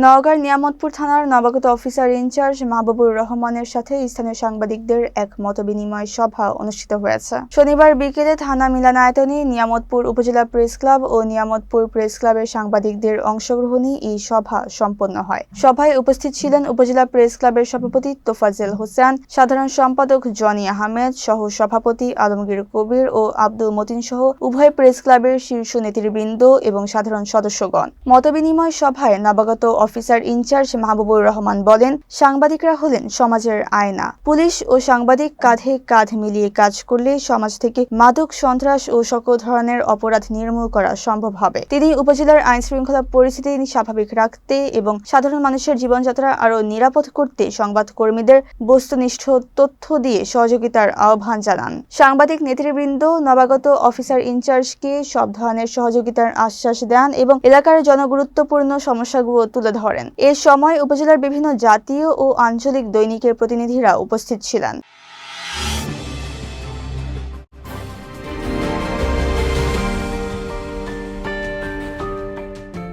নওগাঁর নিয়ামতপুর থানার নবাগত অফিসার ইনচার্জ মাহবুবুর রহমানের সাথে স্থানীয় সাংবাদিকদের এক মতবিনিময় সভা অনুষ্ঠিত হয়েছে। শনিবার বিকেলে থানা মিলনায়তনে নিয়ামতপুর উপজেলা প্রেস ক্লাব ও নিয়ামতপুর প্রেস ক্লাবের সাংবাদিকদের অংশগ্রহণে এই সভা সম্পন্ন হয়। সভায় উপস্থিত ছিলেন উপজেলা প্রেস ক্লাবের সভাপতি তোফাজ্জল হোসেন, সাধারণ সম্পাদক জনি আহমেদ, সহ সভাপতি আলমগীর কবির ও আব্দুল মতিন সহ উভয় প্রেস ক্লাবের শীর্ষ নেতৃবৃন্দ এবং সাধারণ সদস্যগণ। মতবিনিময় সভায় নবাগত অফিসার ইনচার্জ মাহবুবুর রহমান বলেন, সাংবাদিকরা হলেন সমাজের আয়না। পুলিশ ও সাংবাদিক কাঁধে কাঁধ মিলিয়ে কাজ করলে সমাজ থেকে মাদক, সন্ত্রাস ও সকল ধরনের অপরাধ নির্মূল করা সম্ভব হবে। তিনি উপজেলার আইন শৃঙ্খলা পরিস্থিতি স্বাভাবিক রাখতে এবং সাধারণ মানুষের জীবনযাত্রা আরও নিরাপদ করতে সংবাদকর্মীদের বস্তুনিষ্ঠ তথ্য দিয়ে সহযোগিতার আহ্বান জানান। সাংবাদিক নেতৃবৃন্দ নবাগত অফিসার ইনচার্জকে সব ধরনের সহযোগিতার আশ্বাস দেন এবং এলাকার জনগুরুত্বপূর্ণ সমস্যাগুলো তুলে ধরেন। এ সময় উপজেলার বিভিন্ন জাতীয় ও আঞ্চলিক দৈনিকের প্রতিনিধিরা উপস্থিত ছিলেন।